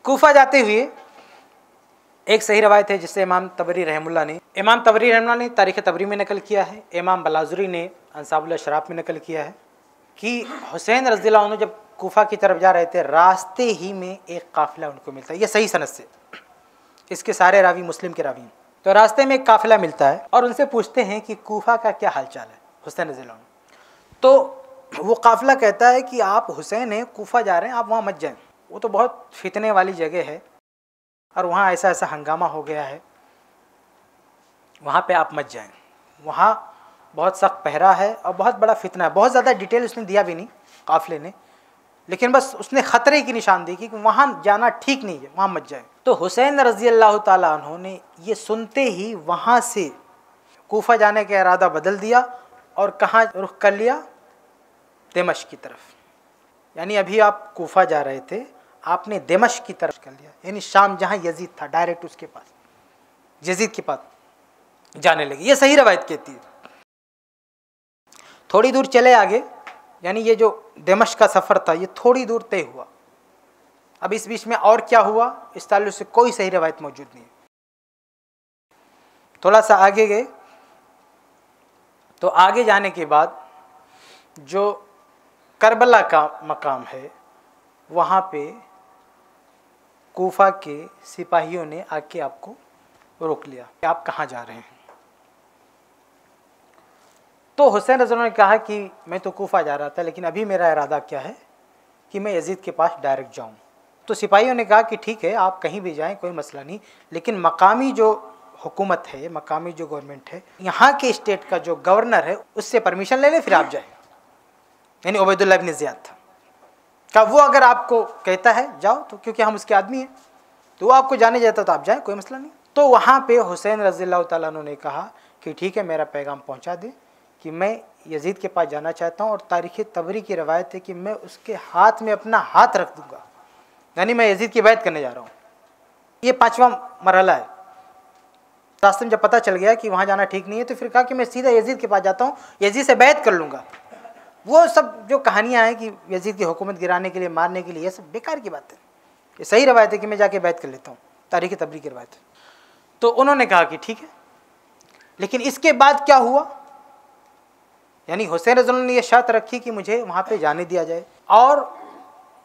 कूफा जाते हुए एक सही रवायत है जिससे इमाम तबरी रहमुल्लाह ने तारीख़ तबरी में नकल किया है, इमाम बलाजुरी ने अंसाबुल अशराफ में नकल किया है कि हुसैन रज़ियल्लाहु अन्हु जब कूफा की तरफ जा रहे थे, रास्ते ही में एक काफ़िला उनको मिलता है। ये सही सनद से, इसके सारे रावी मुस्लिम के रावी हैं। तो रास्ते में एक काफ़िला मिलता है और उनसे पूछते हैं कि कूफा का क्या हाल चाल है हुसैन रज़ियल्लाहु अन्हु। तो वो काफ़िला कहता है कि आप हुसैन हैं, कूफा जा रहे हैं, आप वहाँ मत जाएं, वो तो बहुत फितने वाली जगह है और वहाँ ऐसा ऐसा हंगामा हो गया है, वहाँ पे आप मत जाएं, वहाँ बहुत सख्त पहरा है और बहुत बड़ा फितना है। बहुत ज़्यादा डिटेल उसने दिया भी नहीं काफ़िले ने, लेकिन बस उसने ख़तरे की निशानदेही की कि वहाँ जाना ठीक नहीं है, वहाँ मत जाए। तो हुसैन रज़ियल्लाहु ताला अन्हु ने ये सुनते ही वहाँ से कूफा जाने का इरादा बदल दिया और कहाँ रुख कर लिया? दिमश्क की तरफ। यानी अभी आप कूफा जा रहे थे, आपने दिमश्क की तरफ कर लिया, यानी शाम जहाँ यजीद था, डायरेक्ट उसके पास, यजीद के पास जाने लगे। ये सही रवायत कहती है। थोड़ी दूर चले आगे, यानी ये जो दिमश्क का सफ़र था ये थोड़ी दूर तय हुआ। अब इस बीच में और क्या हुआ, इस ताल्लुक से कोई सही रवायत मौजूद नहीं है। थोड़ा सा आगे गए तो आगे जाने के बाद जो करबला का मकाम है, वहाँ पे कूफा के सिपाहियों ने आके आपको रोक लिया कि आप कहाँ जा रहे हैं। तो हुसैन रज़ियल्लाहु अन्हु ने कहा कि मैं तो कूफा जा रहा था, लेकिन अभी मेरा इरादा क्या है कि मैं यजीद के पास डायरेक्ट जाऊं। तो सिपाहियों ने कहा कि ठीक है, आप कहीं भी जाएं, कोई मसला नहीं, लेकिन मकामी जो हुकूमत है, मकामी जो गवर्नमेंट है, यहाँ के स्टेट का जो गवर्नर है, उससे परमिशन ले लें फिर आप जाएं। यानी उबैदुल्लाह इब्न ज़ियाद था का, वो अगर आपको कहता है जाओ, तो क्योंकि हम उसके आदमी हैं, तो वो आपको जाने जाता तो आप जाएं, कोई मसला नहीं। तो वहाँ पे हुसैन रज़ियल्लाहु ताला अन्हु ने कहा कि ठीक है, मेरा पैगाम पहुँचा दे कि मैं यजीद के पास जाना चाहता हूँ और तारीख़ तबरी की रवायत है कि मैं उसके हाथ में अपना हाथ रख दूँगा, यानी मैं यजीद की बैत करने जा रहा हूँ। ये 5वां मरहला है। रास्ते में जब पता चल गया कि वहाँ जाना ठीक नहीं है, तो फिर कहा कि मैं सीधा यजीद के पास जाता हूँ, यजीद से बैत कर लूँगा। वो सब जो कहानियाँ हैं कि यजीद की हुकूमत गिराने के लिए, मारने के लिए, ये सब बेकार की बात है। ये सही रवायत है कि मैं जाके बैत कर लेता हूँ, तारीख़ तबरी की रवायत है। तो उन्होंने कहा कि ठीक है, लेकिन इसके बाद क्या हुआ, यानी हुसैन रज़ियल्लाहु ने यह शर्त रखी कि मुझे वहाँ पे जाने दिया जाए और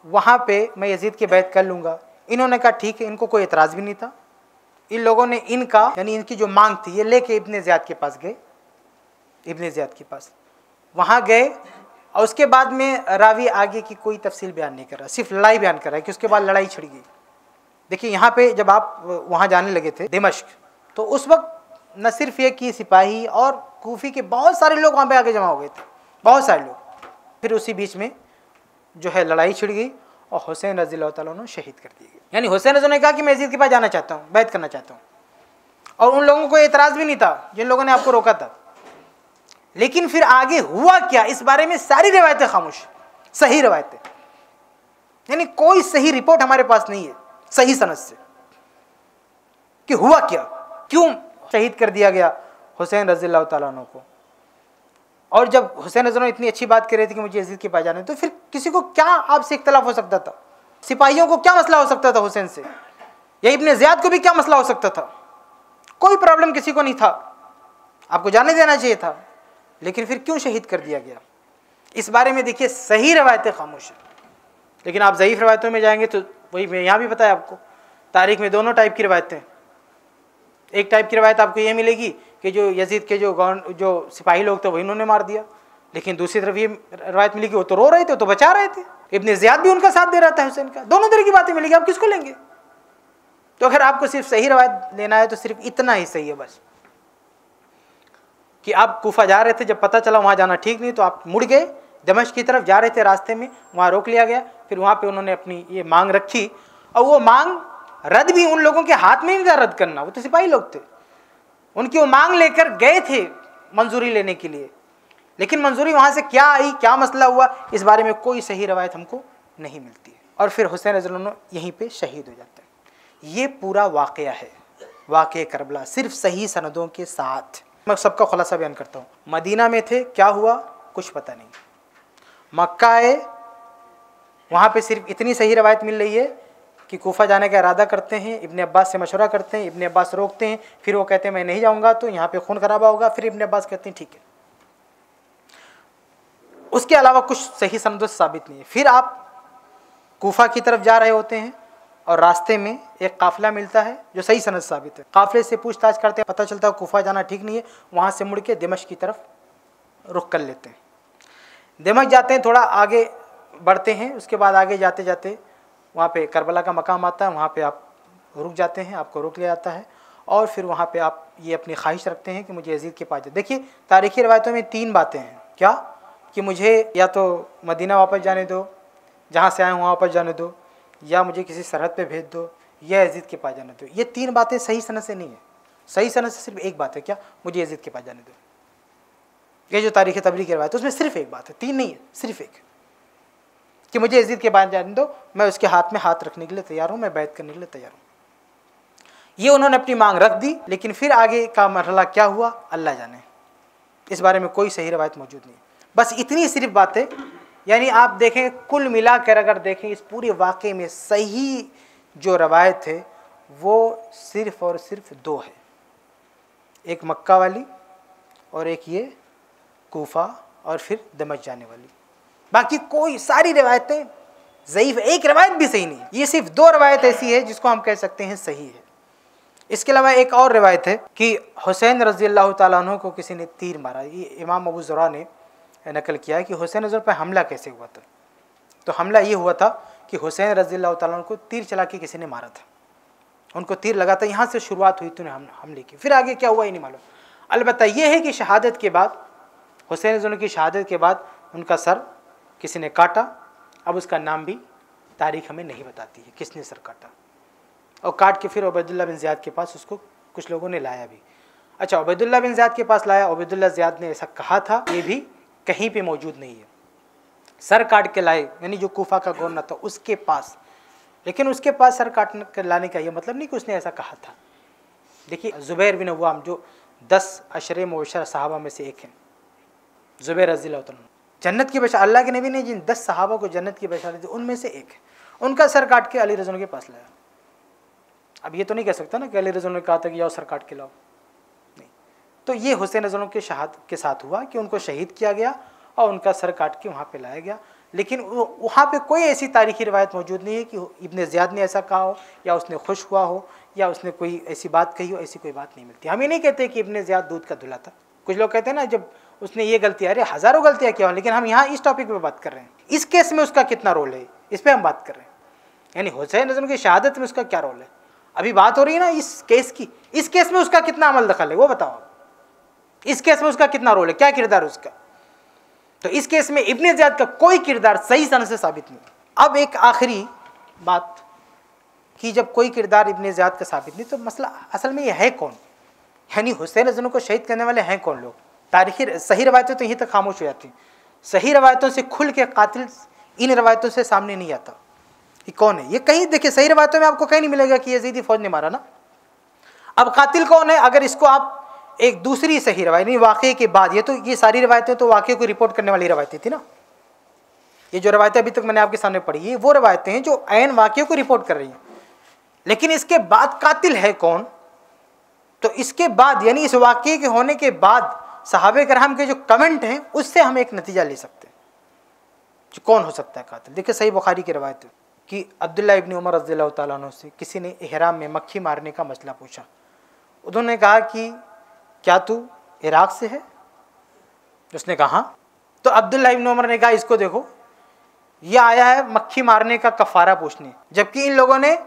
वहाँ पे मैं यजीद की बैत कर लूँगा। इन्होंने कहा ठीक है, इनको कोई एतराज़ भी नहीं था। इन लोगों ने इनका, यानी इनकी जो मांग थी, ये लेके इब्न ज़ियाद के पास गए। इब्न ज़ियाद के पास वहाँ गए और उसके बाद में रावी आगे की कोई तफसील बयान नहीं कर रहा, सिर्फ लड़ाई बयान कर रहा है कि उसके बाद लड़ाई छिड़ गई। देखिए, यहाँ पे जब आप वहाँ जाने लगे थे दिमश्क, तो उस वक्त न सिर्फ ये कि सिपाही और कूफी के बहुत सारे लोग वहाँ पे आके जमा हो गए थे, बहुत सारे लोग। फिर उसी बीच में जो है लड़ाई छिड़ गई और हुसैन रज़ियल्लाहु ताला अन्हु शहीद कर दिए गए। यानी हुसैन रज़ियल्लाहु ने कहा कि मैं यजीद के पास जाना चाहता हूँ, बैत करना चाहता हूँ, और उन लोगों को एतराज़ भी नहीं था जिन लोगों ने आपको रोका था। लेकिन फिर आगे हुआ क्या, इस बारे में सारी रवायतें खामोश, सही रवायतें, यानी कोई सही रिपोर्ट हमारे पास नहीं है सही सनद से कि हुआ क्या, क्यों शहीद कर दिया गया हुसैन रज़ियल्लाहु ताला अन्हु को। और जब हुसैन रज़ियल्लाहु इतनी अच्छी बात कर रहे थे कि मुझे यजीद के पास जाना है, तो फिर किसी को क्या आपसे इख्तलाफ हो सकता था? सिपाहियों को क्या मसला हो सकता था हुसैन से, या इब्न ज़ियाद को भी क्या मसला हो सकता था? कोई प्रॉब्लम किसी को नहीं था, आपको जाने देना चाहिए था। लेकिन फिर क्यों शहीद कर दिया गया, इस बारे में देखिए सही रवायतें खामोश है। लेकिन आप ज़ईफ़ रवायतों में जाएंगे तो वही मैं यहाँ भी बताया आपको, तारीख़ में दोनों टाइप की रवायतें। एक टाइप की रवायत आपको ये मिलेगी कि जो यजीद के जो सिपाही लोग थे वही इन्होंने मार दिया, लेकिन दूसरी तरफ ये रवायत मिली कि वो तो रो रहे थे, तो बचा रहे थे, इब्न ज़ियाद भी उनका साथ दे रहा था हुसैन का। दोनों तरह की बातें मिलेगी, आप किसको लेंगे? तो अगर आपको सिर्फ सही रवायत लेना है तो सिर्फ इतना ही सही है बस, कि आप कूफा जा रहे थे, जब पता चला वहाँ जाना ठीक नहीं तो आप मुड़ गए, दमिश्क की तरफ जा रहे थे, रास्ते में वहाँ रोक लिया गया। फिर वहाँ पे उन्होंने अपनी ये मांग रखी, और वो मांग रद्द भी उन लोगों के हाथ में नहीं था रद्द करना, वो तो सिपाही लोग थे, उनकी वो मांग लेकर गए थे मंजूरी लेने के लिए। लेकिन मंजूरी वहाँ से क्या आई, क्या मसला हुआ, इस बारे में कोई सही रवायत हमको नहीं मिलती है। और फिर हुसैन रज़ियल्लाहु अन्हु यहीं पे शहीद हो जाते हैं। ये पूरा वाक़या है, वाक़या करबला, सिर्फ सही सनदों के साथ। मैं सबका खुलासा बयान करता हूँ। मदीना में थे, क्या हुआ कुछ पता नहीं। मक्का आए, वहाँ पे सिर्फ इतनी सही रवायत मिल रही है कि कूफा जाने का इरादा करते हैं, इब्ने अब्बास से मशवरा करते हैं, इब्ने अब्बास रोकते हैं, फिर वो कहते हैं मैं नहीं जाऊँगा तो यहाँ पे खून खराबा होगा, फिर इब्ने अब्बास कहते हैं ठीक है। उसके अलावा कुछ सही सनदों से साबित नहीं है। फिर आप कूफा की तरफ जा रहे होते हैं और रास्ते में एक काफिला मिलता है जो सही सनद साबित है। काफिले से पूछताछ करते हैं, पता चलता है कूफा जाना ठीक नहीं है, वहाँ से मुड़ के दिमश्क की तरफ रुख कर लेते हैं। दिमश्क जाते हैं, थोड़ा आगे बढ़ते हैं, उसके बाद आगे जाते जाते वहाँ पे करबला का मकाम आता है, वहाँ पे आप रुक जाते हैं, आपको रोक लिया जाता है और फिर वहाँ पे आप ये अपनी ख्वाहिश रखते हैं कि मुझे यजीद के पास जाए। देखिए तारीख़ी रवायतों में 3 बातें हैं, क्या कि मुझे या तो मदीना वापस जाने दो, जहाँ से आए वहाँ वापस जाने दो, या मुझे किसी सरहद पे भेज दो, या यजीद के पास जाने दो। ये 3 बातें सही सनद से नहीं है। सही सनद से सिर्फ एक बात है, क्या मुझे यजीद के पास जाने दो। ये जो तारीख़ तबरीज़ की रवायत है उसमें सिर्फ एक बात है, 3 नहीं है, सिर्फ एक, कि मुझे यजीद के पास जाने दो, मैं उसके हाथ में हाथ रखने के लिए तैयार हूँ, मैं बैत करने के लिए तैयार हूँ। ये उन्होंने अपनी मांग रख दी, लेकिन फिर आगे का मरहला क्या हुआ अल्लाह जाने, इस बारे में कोई सही रवायत मौजूद नहीं। बस इतनी सिर्फ बातें, यानी आप देखें कुल मिलाकर अगर देखें इस पूरे वाक़े में सही जो रवायत है वो सिर्फ़ और सिर्फ 2 है, एक मक्का वाली और एक ये कूफा और फिर दमश्क जाने वाली। बाकी कोई सारी रवायतें ज़ईफ़, एक रवायत भी सही नहीं है। ये सिर्फ 2 रवायत ऐसी है जिसको हम कह सकते हैं सही है। इसके अलावा एक और रवायत है कि हुसैन रज़ी अल्लाह ताला अन्हु को किसी ने तीर मारा। ये इमाम अबू ज़ुरा ने नकल किया है कि हुसैन रज़ी पर हमला कैसे हुआ था। तो हमला ये हुआ था कि हुसैन रज़ी अल्लाह ताला अन्हु को तीर चला के किसी ने मारा था, उनको तीर लगा था, यहाँ से शुरुआत हुई थी हमले की, फिर आगे क्या हुआ ये नहीं मालूम। अलबत्ता ये है कि शहादत के बाद, हुसैन रज़ी अल्लाह की शहादत के बाद उनका सर किसी ने काटा। अब उसका नाम भी तारीख़ हमें नहीं बताती है किसने सर काटा, और काट के फिर उबैदुल्लाह बिन ज़ियाद के पास उसको कुछ लोगों ने लाया भी। अच्छा, उबैदुल्लाह बिन ज़ियाद के पास लाया, उबैदुल्लाह ज़ियाद ने ऐसा कहा था, ये भी कहीं पे मौजूद नहीं है। सर काट के लाए, यानी जो कूफा का गवर्नर था उसके पास, लेकिन उसके पास सर काट कर लाने का ये मतलब नहीं कि उसने ऐसा कहा था। देखिए ज़ुबैर बिन अव्वाम जो 10 अशरे मुबश्शर सहाबा में से एक हैं, ज़ुबैर रज़ी अल्लाह तआला, जन्नत की बशारत, अल्लाह के नबी ने जिन 10 सहाबा को जन्नत की बशारत दी उनमें से एक है। उनका सर काट के अली रज़ी अल्लाह के पास लाया। अब ये तो नहीं कह सकता ना कि अली रज़ी अल्लाह ने कहा था कि जाओ सर काट के लाओ, नहीं। तो ये हुसैन रज़ी अल्लाह के शहादत के साथ हुआ कि उनको शहीद किया गया और उनका सर काट के वहाँ पे लाया गया। लेकिन वहाँ पे कोई ऐसी तारीख़ी रिवायत मौजूद नहीं है कि इब्ने ज़ियाद ने ऐसा कहा हो, या उसने खुश हुआ हो, या उसने कोई ऐसी बात कही हो। ऐसी कोई बात नहीं मिलती। हम ये नहीं कहते कि इब्ने ज़ियाद दूध का धुला था। कुछ लोग कहते हैं ना जब उसने ये गलती, अरे हज़ारों गलतियाँ क्या हो, लेकिन हम यहाँ इस टॉपिक पे बात कर रहे हैं, इस केस में उसका कितना रोल है, इस पर हम बात कर रहे हैं। यानी हुसैन रज़ी की शहादत में उसका क्या रोल है, अभी बात हो रही है ना इस केस की, इस केस में उसका कितना अमल दखल है वो बताओ। इस केस में उसका कितना रोल है, क्या किरदार है उसका। तो इस केस में इब्ने ज़ियाद का कोई किरदार सही सनद से साबित नहीं। अब एक आखिरी बात कि जब कोई किरदार इब्ने ज़ियाद का साबित नहीं, तो मसला असल में ये है कौन, यानी हुसैन रज़ी को शहीद करने वाले हैं कौन लोग। तारीखी सही रवायतें तो यहीं तक खामोश हो जाती हैं। सही रवायतों से खुल के कातिल इन रवायतों से सामने नहीं आता कि कौन है। ये कहीं देखिए सही रवायतों में आपको कहीं नहीं मिलेगा कि यजीदी फौज ने मारा ना। अब कातिल कौन है, अगर इसको आप एक दूसरी सही रवायत, नहीं वाक़े के बाद, ये सारी रवायतें तो वाक़े को रिपोर्ट करने वाली रवायतें थी ना। ये जो रवायतें अभी तक मैंने आपके सामने पढ़ी है वो रवायतें हैं जो ऐन वाक़े को रिपोर्ट कर रही हैं। लेकिन इसके बाद कातिल है कौन, तो इसके बाद यानी इस वाक़े के होने के बाद सहाबे करहम के जो कमेंट हैं उससे हम एक नतीजा ले सकते हैं कि कौन हो सकता है कातिल। देखिए सही बुखारी की रवायत है कि अब्दुल्ला इब्न उमर रज़ियल्लाहु ताला अन्हु से किसी ने इहराम में मक्खी मारने का मसला पूछा। उन्होंने कहा कि क्या तू इराक से है, उसने कहा हाँ। तो अब्दुल्ला इब्न उमर ने कहा इसको देखो, यह आया है मक्खी मारने का कफ़ारा पूछने, जबकि इन लोगों ने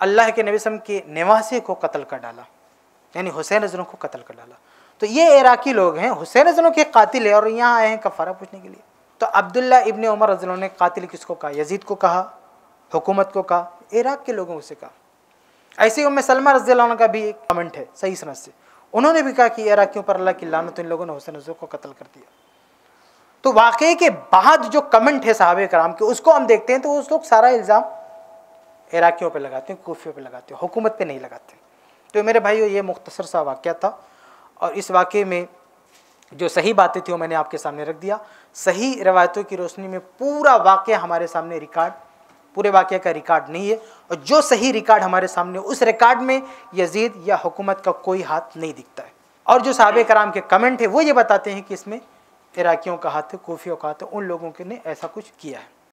अल्लाह के नबी सल्लल्लाहु अलैहि वसल्लम के निवासी को कत्ल कर डाला, यानी हुसैन रज़ी को कत्ल कर डाला। तो ये इराकी लोग हैं, हुसैन रज़ी के कातिल है और यहाँ आए हैं कफ़ारा पूछने के लिए। तो अब्दुल्ला इब्न उमर रज़ी ने कातिल किसको कहा, यजीद को कहा, हुकूमत को कहा, इराक के लोगों से कहा। ऐसे ही उम्मे सलमा रज़ी का भी एक कमेंट है सही सनद से, उन्होंने भी कहा कि इराकियों पर अल्लाह की लानत, इन लोगों ने हुसैन रज़ी को कत्ल कर दिया। तो वाक़े के बाद जो कमेंट है सहाबे कराम के, उसको हम देखते हैं तो उस लोग सारा इल्ज़ाम इराकियों पे लगाते हैं, कूफियों पे लगाते हैं, हुकूमत पे नहीं लगाते। तो मेरे भाइयों ये मुख्तसर सा वाक़या था, और इस वाक़े में जो सही बातें थी वो मैंने आपके सामने रख दिया। सही रवायतों की रोशनी में पूरा वाक़या हमारे सामने रिकॉर्ड पूरे वाक़े का रिकॉर्ड नहीं है, और जो सही रिकॉर्ड हमारे सामने, उस रिकॉर्ड में यजीद या हुकूमत का कोई हाथ नहीं दिखता है। और जो सहाबे कराम के कमेंट है वो ये बताते हैं कि इसमें इराकियों का हाथ है, कूफियों का हाथ है, उन लोगों के ने ऐसा कुछ किया है।